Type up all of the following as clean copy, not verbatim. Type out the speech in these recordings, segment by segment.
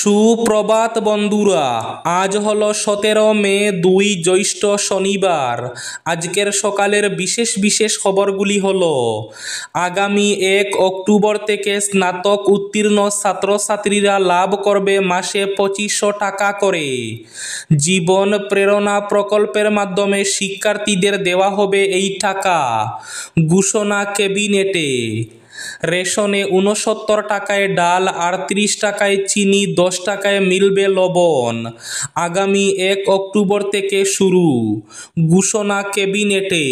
সুপ্রভাত বন্ধুরা, আজ হলো 17 মে 2 জ্যৈষ্ঠ শনিবার। আজকের সকালের বিশেষ বিশেষ খবরগুলি হলো: আগামী 1 অক্টোবর থেকে স্নাতক উত্তীর্ণ ছাত্রছাত্রীরা লাভ করবে মাসে 2500 টাকা করে। জীবন প্রেরণা প্রকল্পের মাধ্যমে শিক্ষার্থীদের দেওয়া হবে এই টাকা, ঘোষণা ক্যাবিনেটে। রেশনে 69 টাকায় ডাল, 38 টাকায় চিনি, 10 টাকায় মিলবে লবণ। আগামী 1 অক্টোবর থেকে শুরু, ঘোষণা ক্যাবিনেটে।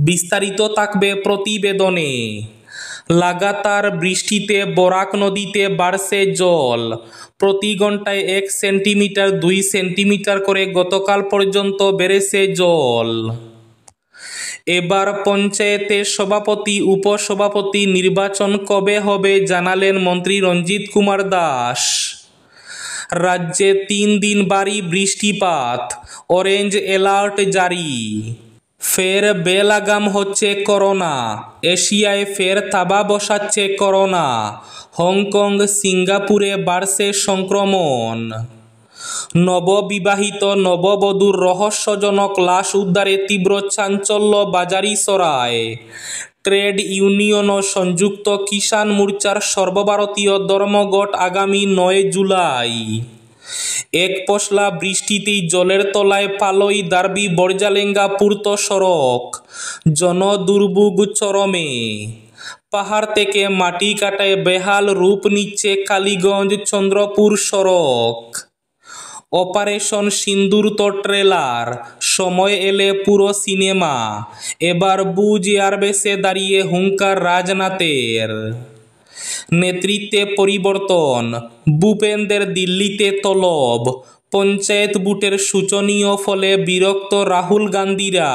বিস্তারিত থাকবে প্রতিবেদনে। লাগাতার বৃষ্টিতে বরাক নদীতে বাড়ছে জল। প্রতি ঘন্টায় 1 সেন্টিমিটার 2 সেন্টিমিটার করে গতকাল পর্যন্ত বেড়েছে জল। এবার পঞ্চায়েতের সভাপতি উপসভাপতি নির্বাচন কবে হবে জানালেন মন্ত্রী রঞ্জিত কুমার দাস। রাজ্যে 3 দিন ভারী বৃষ্টিপাত, অরেঞ্জ অ্যালার্ট জারি। ফের বেলাগাম হচ্ছে করোনা, এশিয়ায় ফের থাবা বসাচ্ছে করোনা। হংকং সিঙ্গাপুরে বাড়ছে সংক্রমণ। নববিবাহিত নববধূর রহস্যজনক লাশ উদ্ধারে তীব্র চাঞ্চল্য বাজারিছড়ায়। ট্রেড ইউনিয়ন ও সংযুক্ত কিষাণ মোর্চার সর্বভারতীয় ধর্মঘট আগামী 9 জুলাই। এক পশলা বৃষ্টিতেই জলের তলায় পালই দার্বি বর্জালেঙ্গা পূর্ত সড়ক, জনদুর্ভোগ চরমে। পাহাড় থেকে মাটি কাটায় বেহাল রূপ নিচ্ছে কালীগঞ্জ চন্দ্রপুর সড়ক। অপারেশন সিন্দুর তো ট্রেলার, সময় এলে পুরো সিনেমা। এবার বুজ এয়ারবেসে দাঁড়িয়ে হুঙ্কার রাজনাথের। নেতৃত্বে পরিবর্তন, ভূপেন্দ্রের দিল্লিতে তলব। পঞ্চায়েত ভোটের শোচনীয় ফলে বিরক্ত রাহুল গান্ধীরা।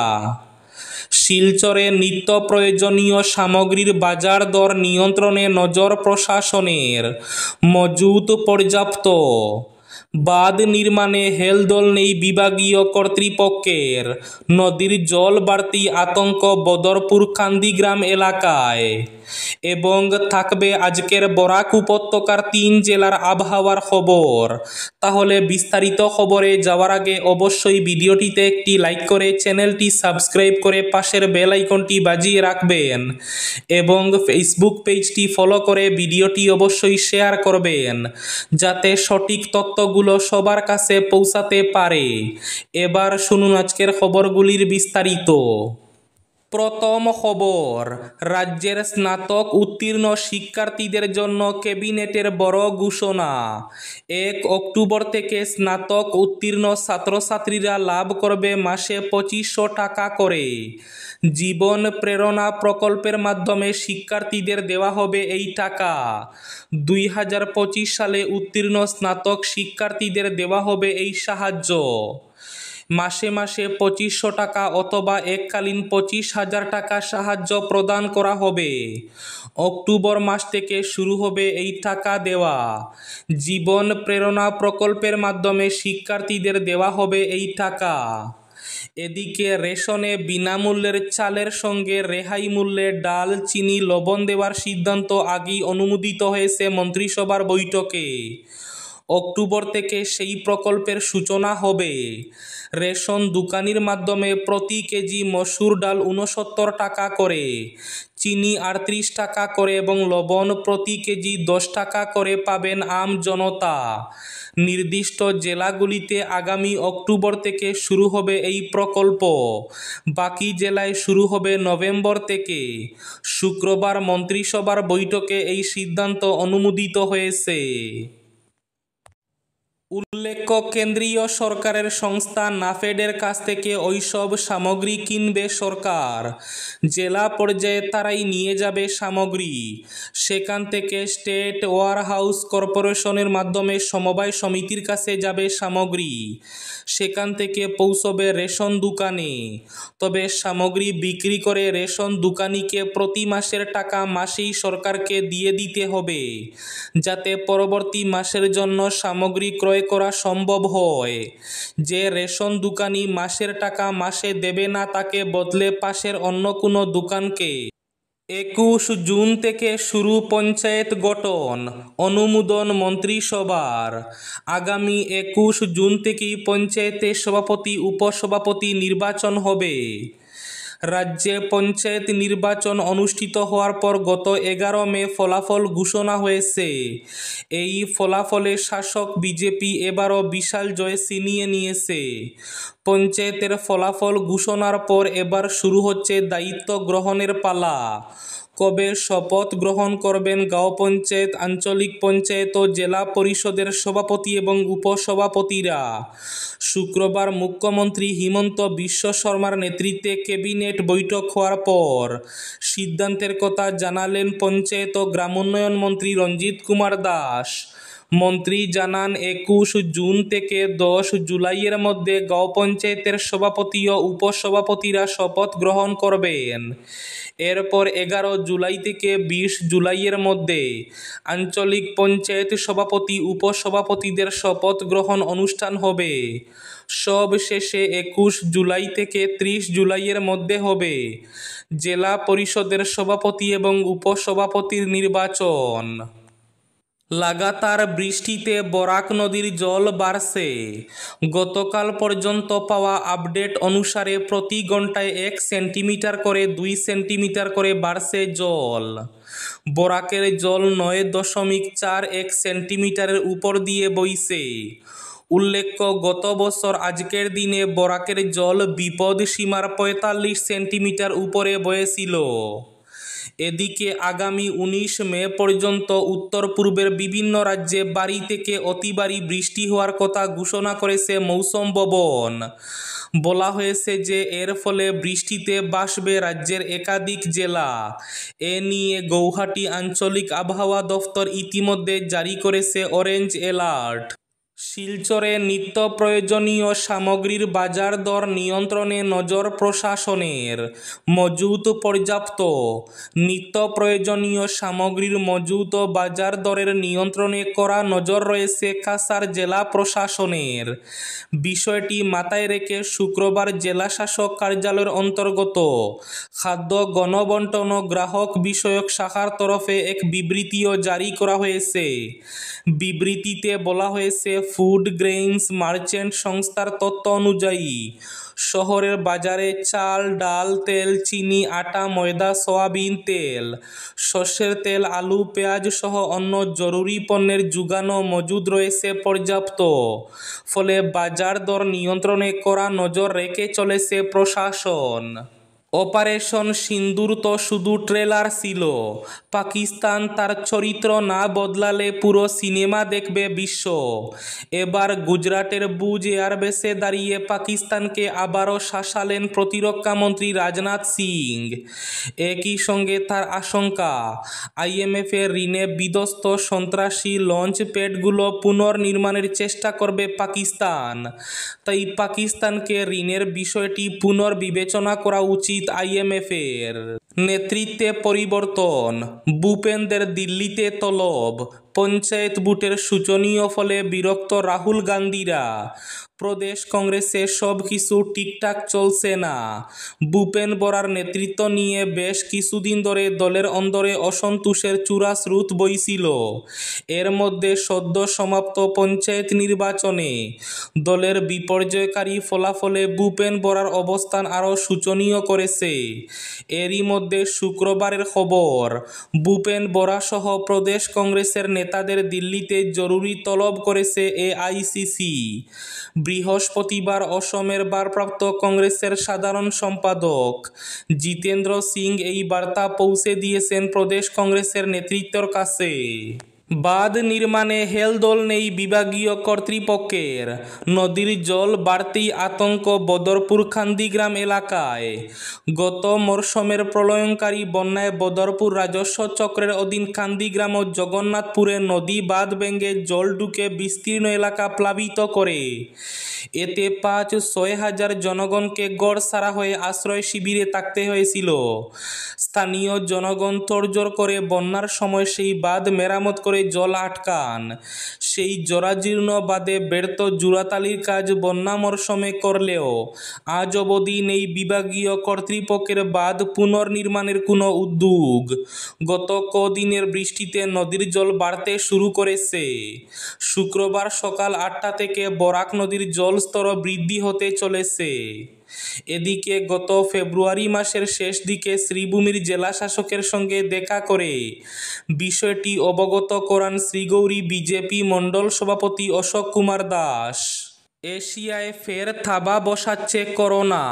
শিলচরে নিত্য প্রয়োজনীয় সামগ্রীর বাজার দর নিয়ন্ত্রণে নজর প্রশাসনের, মজুত পর্যাপ্ত। বাঁধ নির্মাণে হেলদোল নেই বিভাগীয় কর্তৃপক্ষের। নদীর জল বাড়তি আতঙ্ক বদরপুর কান্দিগ্রাম এলাকায়। এবং থাকবে আজকের বরাক উপত্যকার 3 জেলার আবহাওয়ার খবর। তাহলে বিস্তারিত খবরে যাওয়ার আগে অবশ্যই ভিডিওটিতে একটি লাইক করে চ্যানেলটি সাবস্ক্রাইব করে পাশের বেল আইকনটি বাজিয়ে রাখবেন এবং ফেসবুক পেজটি ফলো করে ভিডিওটি অবশ্যই শেয়ার করবেন যাতে সঠিক তথ্যগুলো সবার কাছে পৌঁছাতে পারে। এবার শুনুন আজকের খবরগুলির বিস্তারিত। প্রথম খবর, রাজ্যের স্নাতক উত্তীর্ণ শিক্ষার্থীদের জন্য ক্যাবিনেটের বড় ঘোষণা। 1 অক্টোবর থেকে স্নাতক উত্তীর্ণ ছাত্রছাত্রীরা লাভ করবে মাসে 2500 টাকা করে। জীবন প্রেরণা প্রকল্পের মাধ্যমে শিক্ষার্থীদের দেওয়া হবে এই টাকা। 2025 সালে উত্তীর্ণ স্নাতক শিক্ষার্থীদের দেওয়া হবে এই সাহায্য। মাসে মাসে 2500 টাকা অথবা এককালীন 25,000 টাকা সাহায্য প্রদান করা হবে। অক্টোবর মাস থেকে শুরু হবে এই টাকা দেওয়া। জীবন প্রেরণা প্রকল্পের মাধ্যমে শিক্ষার্থীদের দেওয়া হবে এই টাকা। এদিকে রেশনে বিনামূল্যের চালের সঙ্গে রেহাই মূল্যে ডাল, চিনি, লবণ দেওয়ার সিদ্ধান্ত আগেই অনুমোদিত হয়েছে মন্ত্রিসভার বৈঠকে। অক্টোবর থেকে সেই প্রকল্পের সূচনা হবে। রেশন দোকানির মাধ্যমে প্রতি কেজি মসুর ডাল 69 টাকা করে, চিনি 38 টাকা করে এবং লবণ প্রতি কেজি 10 টাকা করে পাবেন আম জনতা। নির্দিষ্ট জেলাগুলিতে আগামী অক্টোবর থেকে শুরু হবে এই প্রকল্প। বাকি জেলায় শুরু হবে নভেম্বর থেকে। শুক্রবার মন্ত্রিসভার বৈঠকে এই সিদ্ধান্ত অনুমোদিত হয়েছে। উল্লেখ্য, কেন্দ্রীয় সরকারের সংস্থা নাফেডের কাছ থেকে ওইসব সামগ্রী কিনবে সরকার। জেলা পর্যায়ে তারাই নিয়ে যাবে সামগ্রী। সেখান থেকে স্টেট ওয়ারহাউস কর্পোরেশনের মাধ্যমে সমবায় সমিতির কাছে যাবে সামগ্রী। সেখান থেকে পৌঁছবে রেশন দোকানে। তবে সামগ্রী বিক্রি করে রেশন দোকানিকে প্রতি মাসের টাকা মাসেই সরকারকে দিয়ে দিতে হবে, যাতে পরবর্তী মাসের জন্য সামগ্রী ক্রয় করা সম্ভব হয়। যে রেশন দোকানি মাসের টাকা মাসে দেবে না তাকে বদলে পাশের অন্য কোনো দোকানকে 21 জুন থেকে শুরু পঞ্চায়েত গঠন, অনুমোদন মন্ত্রিসভার। আগামী 21 জুন থেকেই পঞ্চায়েতে সভাপতি উপসভাপতি নির্বাচন হবে। রাজ্যে পঞ্চায়েত নির্বাচন অনুষ্ঠিত হওয়ার পর গত 11 মে ফলাফল ঘোষণা হয়েছে। এই ফলাফলে শাসক বিজেপি এবারও বিশাল জয় ছিনিয়ে নিয়েছে। পঞ্চায়েতের ফলাফল ঘোষণার পর এবার শুরু হচ্ছে দায়িত্ব গ্রহণের পালা। কবে শপথ গ্রহণ করবেন গাঁও পঞ্চায়েত, আঞ্চলিক পঞ্চায়েত ও জেলা পরিষদের সভাপতি এবং উপসভাপতিরা? শুক্রবার মুখ্যমন্ত্রী হিমন্ত বিশ্ব শর্মার নেতৃত্বে ক্যাবিনেট বৈঠক হওয়ার পর সিদ্ধান্তের কথা জানালেন পঞ্চায়েত ও গ্রামোন্নয়ন মন্ত্রী রঞ্জিত কুমার দাস। মন্ত্রী জানান, 21 জুন থেকে 10 জুলাইয়ের মধ্যে গাঁও পঞ্চায়েতের সভাপতি ও উপসভাপতিরা শপথ গ্রহণ করবেন। এরপর 11 জুলাই থেকে 20 জুলাইয়ের মধ্যে আঞ্চলিক পঞ্চায়েত সভাপতি উপসভাপতিদের শপথ গ্রহণ অনুষ্ঠান হবে। সব শেষে 21 জুলাই থেকে 30 জুলাইয়ের মধ্যে হবে জেলা পরিষদের সভাপতি এবং উপসভাপতির নির্বাচন। লাগাতার বৃষ্টিতে বরাক নদীর জল বাড়ছে। গতকাল পর্যন্ত পাওয়া আপডেট অনুসারে প্রতি ঘন্টায় 1 সেন্টিমিটার করে 2 সেন্টিমিটার করে বাড়ছে জল। বরাকের জল 9.41 সেন্টিমিটারের উপর দিয়ে বইছে। উল্লেখ্য, গত বছর আজকের দিনে বরাকের জল বিপদ সীমার 45 সেন্টিমিটার উপরে বয়েছিল। এদিকে আগামী 19 মে পর্যন্ত উত্তর পূর্বের বিভিন্ন রাজ্যে ভারী থেকে অতি ভারী বৃষ্টি হওয়ার কথা ঘোষণা করেছে মৌসুম ভবন। বলা হয়েছে যে এর ফলে বৃষ্টিতে ভাসবে রাজ্যের একাধিক জেলা। এ নিয়ে গৌহাটি আঞ্চলিক আবহাওয়া দফতর ইতিমধ্যে জারি করেছে অরেঞ্জ অ্যালার্ট। শিলচরে নিত্য প্রয়োজনীয় সামগ্রীর বাজার দর নিয়ন্ত্রণে নজর প্রশাসনের। মজুত পর্যাপ্ত। নিত্য প্রয়োজনীয় সামগ্রীর মজুত ও বাজার দরের নিয়ন্ত্রণে কড়া নজর রয়েছে কাছাড় জেলা প্রশাসনের। বিষয়টি মাথায় রেখে শুক্রবার জেলা শাসক কার্যালয়ের অন্তর্গত খাদ্য গণবণ্টন ও গ্রাহক বিষয়ক শাখার তরফে এক বিবৃতিও জারি করা হয়েছে। বিবৃতিতে বলা হয়েছে, ফুড গ্রেইনস মার্চেন্ট সংস্থার তথ্য অনুযায়ী শহরের বাজারে চাল, ডাল, তেল, চিনি, আটা, ময়দা, সয়াবিন তেল, সর্ষের তেল, আলু, পেঁয়াজ সহ অন্য জরুরি পণ্যের যোগানও মজুদ রয়েছে পর্যাপ্ত। ফলে বাজার দর নিয়ন্ত্রণে কড়া নজর রেখে চলেছে প্রশাসন। অপারেশন সিন্দুর তো শুধু ট্রেলার ছিল। পাকিস্তান তার চরিত্র না বদলালে পুরো সিনেমা দেখবে বিশ্ব। এবার গুজরাটের ভুজ এয়ারবেসে দাঁড়িয়ে পাকিস্তানকে আবারও শাসালেন প্রতিরক্ষামন্ত্রী রাজনাথ সিং। একই সঙ্গে তার আশঙ্কা, IMF-এর ঋণে বিধ্বস্ত সন্ত্রাসী লঞ্চ প্যাডগুলো পুনর্নির্মাণের চেষ্টা করবে পাকিস্তান। তাই পাকিস্তানকে ঋণের বিষয়টি পুনর্বিবেচনা করা উচিত IMF-এর। নেতৃত্বে পরিবর্তন, ভূপেন্দ্রের দিল্লিতে তলব। পঞ্চায়েত ভোটের শোচনীয় ফলে বিরক্ত রাহুল গান্ধীরা। প্রদেশ কংগ্রেসে সব কিছু ঠিকঠাক চলছে না। ভূপেন বরার নেতৃত্ব নিয়ে বেশ কিছুদিন ধরে দলের অন্দরে অসন্তোষের চূড়া স্রোত বইছিল। এর মধ্যে সদ্য সমাপ্ত পঞ্চায়েত নির্বাচনে দলের বিপর্যয়কারী ফলাফলে ভূপেন বরার অবস্থান আরও শোচনীয় করেছে। এরই মধ্যে শুক্রবারের খবর, ভূপেন বরা সহ প্রদেশ কংগ্রেসের নেতাদের দিল্লিতে জরুরি তলব করেছে AICC। বৃহস্পতিবার অসমের ভারপ্রাপ্ত কংগ্রেসের সাধারণ সম্পাদক জিতেন্দ্র সিং এই বার্তা পৌঁছে দিয়েছেন প্রদেশ কংগ্রেসের নেতৃত্বের কাছে। বাঁধ নির্মাণে হেলদোল নেই বিভাগীয় কর্তৃপক্ষের। নদীর জল বাড়তেই আতঙ্ক বদরপুর খান্দিগ্রাম এলাকায়। গত মরশুমের প্রলয়ঙ্কারী বন্যায় বদরপুর রাজস্ব চক্রের অধীন খান্দিগ্রাম ও জগন্নাথপুরে নদী বাঁধ ভেঙে জল ঢুকে বিস্তীর্ণ এলাকা প্লাবিত করে। এতে 5-6 হাজার জনগণকে গড় ছাড়া হয়ে আশ্রয় শিবিরে থাকতে হয়েছিল। স্থানীয় জনগণ তোড়জোড় করে বন্যার সময় সেই বাঁধ মেরামত করে জল আটকান। সেই জরাজীর্ণ বাঁধে ব্যর্থ জোড়াতালির কাজ বন্যা মরশুমে করলেও আজ অবধি নেই বিভাগীয় কর্তৃপক্ষের বাঁধ পুনর্নির্মাণের কোনো উদ্যোগ। গত কদিনের বৃষ্টিতে নদীর জল বাড়তে শুরু করেছে। শুক্রবার সকাল 8টা থেকে বরাক নদীর জলস্তর বৃদ্ধি হতে চলেছে। এদিকে গত ফেব্রুয়ারি মাসের শেষ দিকে শ্রীভূমির জেলা শাসকের সঙ্গে দেখা করে বিষয়টি অবগত করান শ্রীগৌরী বিজেপি মণ্ডল সভাপতি অশোক কুমার দাস। এশিয়ায় ফের থাবা বসাচ্ছে করোনা,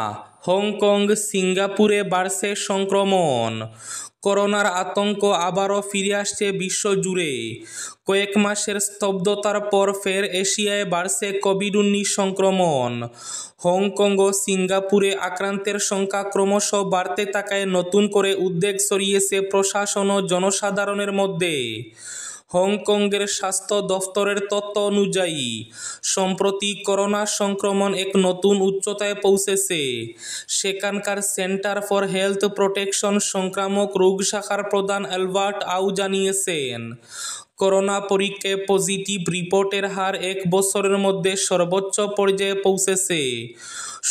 হংকং সিঙ্গাপুরে বাড়ছে সংক্রমণ। করোনার আতঙ্ক আবারও ফিরে আসছে বিশ্বজুড়ে। কয়েক মাসের স্তব্ধতার পর ফের এশিয়ায় বাড়ছে কোভিড-19 সংক্রমণ। হংকং ও সিঙ্গাপুরে আক্রান্তের সংখ্যা ক্রমশ বাড়তে থাকায় নতুন করে উদ্বেগ ছড়িয়েছে প্রশাসন ও জনসাধারণের মধ্যে। হংকংয়ের স্বাস্থ্য দফতরের তথ্য অনুযায়ী সম্প্রতি করোনা সংক্রমণ এক নতুন উচ্চতায় পৌঁছেছে। সেখানকার সেন্টার ফর হেলথ প্রোটেকশন সংক্রামক রোগ শাখার প্রধান অ্যালবার্ট আউ জানিয়েছেন, করোনা পরীক্ষায় পজিটিভ রিপোর্টের হার এক বছরের মধ্যে সর্বোচ্চ পর্যায়ে পৌঁছেছে।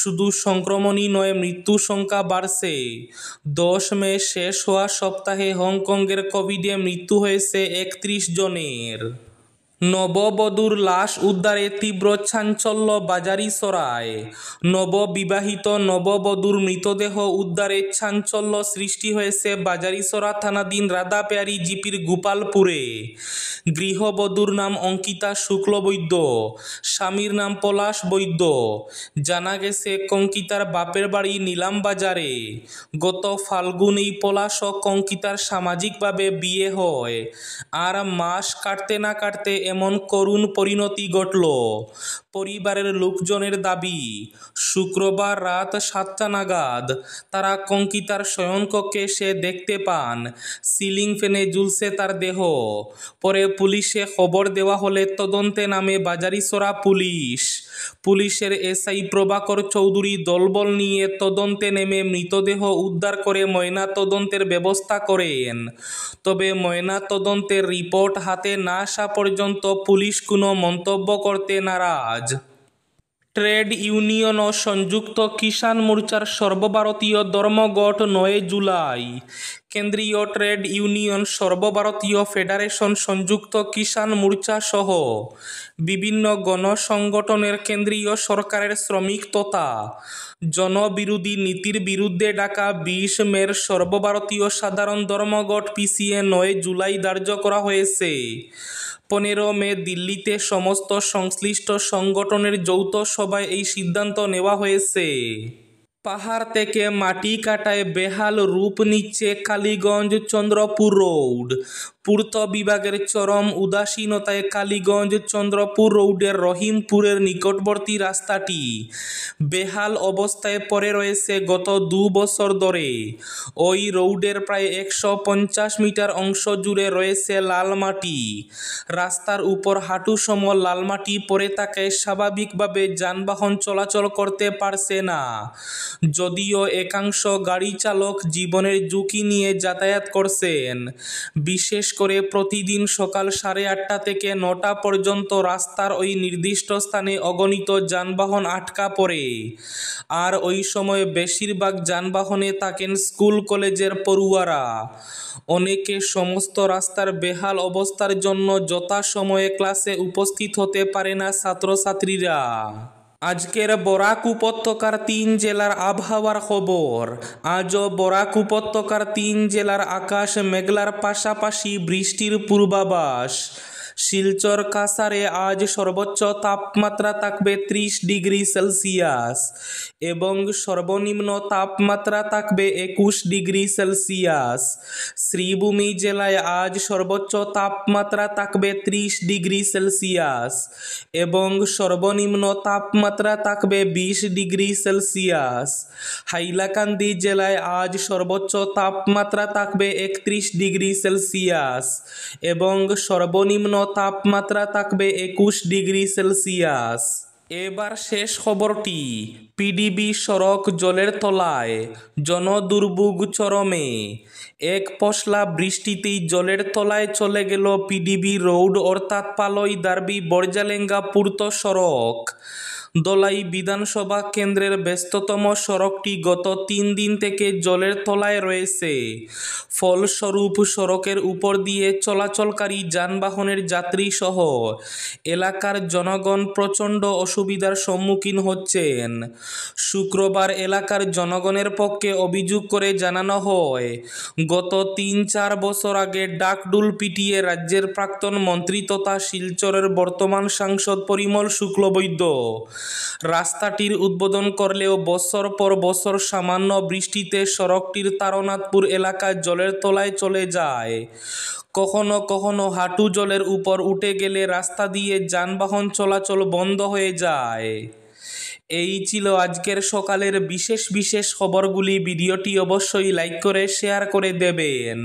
শুধু সংক্রমণই নয়, মৃত্যু সংখ্যা বাড়ছে। 10 মে শেষ হওয়া সপ্তাহে হংকংয়ের কোভিডে মৃত্যু হয়েছে 31 জনের। নববধূর লাশ উদ্ধারে তীব্র চাঞ্চল্য বাজারিছড়ায়। নববিবাহিত নববধূর মৃতদেহ উদ্ধারে চাঞ্চল্য সৃষ্টি হয়েছে বাজারিছড়া থানাধীন রাধাপেয়ারি জিপির গোপালপুরে। গৃহবধূর নাম অঙ্কিতা শুক্লবৈদ্য, স্বামীর নাম পলাশ বৈদ্য। জানা গেছে, কঙ্কিতার বাপের বাড়ি নিলামবাজারে। গত ফাল্গুনেই পলাশ ও কঙ্কিতার সামাজিকভাবে বিয়ে হয়। আর মাস কাটতে না কাটতে এমন করুণ পরিণতি ঘটল। পরিবারের লোকজনের দাবি, শুক্রবার রাত 7টা নাগাদ তারা কঙ্কিতার শয়নকক্ষে এসে দেখতে পান সিলিং ফ্যানে ঝুলছে তার দেহ। পরে পুলিশে খবর দেওয়া হলে তদন্তে নামে বাজারিছড়া পুলিশ। পুলিশের এসআই প্রভাকর চৌধুরী দলবল নিয়ে তদন্তে নেমে মৃতদেহ উদ্ধার করে ময়না তদন্তের ব্যবস্থা করেন। তবে ময়না তদন্তের রিপোর্ট হাতে না আসা পর্যন্ত পুলিশ কোনো মন্তব্য করতে নারাজ। ট্রেড ইউনিয়ন ও সংযুক্ত কিষাণ মোর্চার সর্বভারতীয় ধর্মঘট 9 জুলাই। কেন্দ্রীয় ট্রেড ইউনিয়ন, সর্বভারতীয় ফেডারেশন, সংযুক্ত কিষাণ মোর্চা সহ বিভিন্ন গণসংগঠনের কেন্দ্রীয় সরকারের শ্রমিক তথা জনবিরোধী নীতির বিরুদ্ধে ডাকা 20 মের সর্বভারতীয় সাধারণ ধর্মঘট পিছিয়ে 9 জুলাই ধার্য করা হয়েছে। 15 মে দিল্লিতে সমস্ত সংশ্লিষ্ট সংগঠনের যৌথ সভায় এই সিদ্ধান্ত নেওয়া হয়েছে। পাহাড় থেকে মাটি কাটায় বেহাল রূপ নিচ্ছে কালীগঞ্জ চন্দ্রপুর রোড। পূর্ত বিভাগের চরম উদাসীনতায় কালীগঞ্জ চন্দ্রপুর রোডের রহিমপুরের নিকটবর্তী রাস্তাটি বেহাল অবস্থায় পড়ে রয়েছে গত 2 বছর ধরে। ওই রোডের প্রায় 150 মিটার অংশ জুড়ে রয়েছে লাল মাটি। রাস্তার উপর হাঁটুসম লাল মাটি পড়ে থাকায় স্বাভাবিকভাবে যানবাহন চলাচল করতে পারছে না। যদিও একাংশ গাড়ি চালক জীবনের ঝুঁকি নিয়ে যাতায়াত করছেন। বিশেষ করে প্রতিদিন সকাল 8:30 থেকে 9টা পর্যন্ত রাস্তার ওই নির্দিষ্ট স্থানে অগণিত যানবাহন আটকা পড়ে। আর ওই সময় বেশিরভাগ যানবাহনে থাকেন স্কুল কলেজের পড়ুয়ারা। অনেকে সমস্ত রাস্তার বেহাল অবস্থার জন্য যথাসময়ে ক্লাসে উপস্থিত হতে পারে না ছাত্রছাত্রীরা। আজকের বরাক উপত্যকার 3 জেলার আবহাওয়ার খবর। আজও বরাক উপত্যকার 3 জেলার আকাশ মেঘলার পাশাপাশি বৃষ্টির পূর্বাভাস। শিলচর কাছাড়ে আজ সর্বোচ্চ তাপমাত্রা থাকবে 30 ডিগ্রি সেলসিয়াস এবং সর্বনিম্ন তাপমাত্রা থাকবে 21 ডিগ্রি সেলসিয়াস। শ্রীভূমি জেলায় আজ সর্বোচ্চ তাপমাত্রা থাকবে 30 ডিগ্রি সেলসিয়াস এবং সর্বনিম্ন তাপমাত্রা থাকবে 20 ডিগ্রি সেলসিয়াস। হাইলাকান্দি জেলায় আজ সর্বোচ্চ তাপমাত্রা থাকবে 31 ডিগ্রি সেলসিয়াস এবং সর্বনিম্ন তাপমাত্রা থাকবে 21 ডিগ্রি সেলসিয়াস। এবার শেষ খবরটি। পিডিবি সড়ক জলের তলায়, জনদুর্ভোগ চরমে। এক পশলা বৃষ্টিতেই জলের তলায় চলে গেল পিডিবি রোড অর্থাৎ পালই দারবি বড়জালেঙ্গা পূর্ত সড়ক। দলাই বিধানসভা কেন্দ্রের ব্যস্ততম সড়কটি গত 3 দিন থেকে জলের তলায় রয়েছে। ফলস্বরূপ সড়কের উপর দিয়ে চলাচলকারী যানবাহনের যাত্রী সহ এলাকার জনগণ প্রচণ্ড অসুবিধার সম্মুখীন হচ্ছেন। শুক্রবার এলাকার জনগণের পক্ষে অভিযোগ করে জানানো হয়, গত 3-4 বছর আগে ডাকডুল পিটিয়ে রাজ্যের প্রাক্তন মন্ত্রী তথা শিলচরের বর্তমান সাংসদ পরিমল শুক্লবৈদ্য রাস্তাটির উদ্বোধন করলেও বছর পর বছর সামান্য বৃষ্টিতে সড়কটির তারনাথপুর এলাকায় জলের তলায় চলে যায়। কখনো কখনো হাঁটু জলের উপর উঠে গেলে রাস্তা দিয়ে যানবাহন চলাচল বন্ধ হয়ে যায়। এই ছিল আজকের সকালের বিশেষ খবরগুলি। ভিডিওটি অবশ্যই লাইক করে শেয়ার করে দেবেন।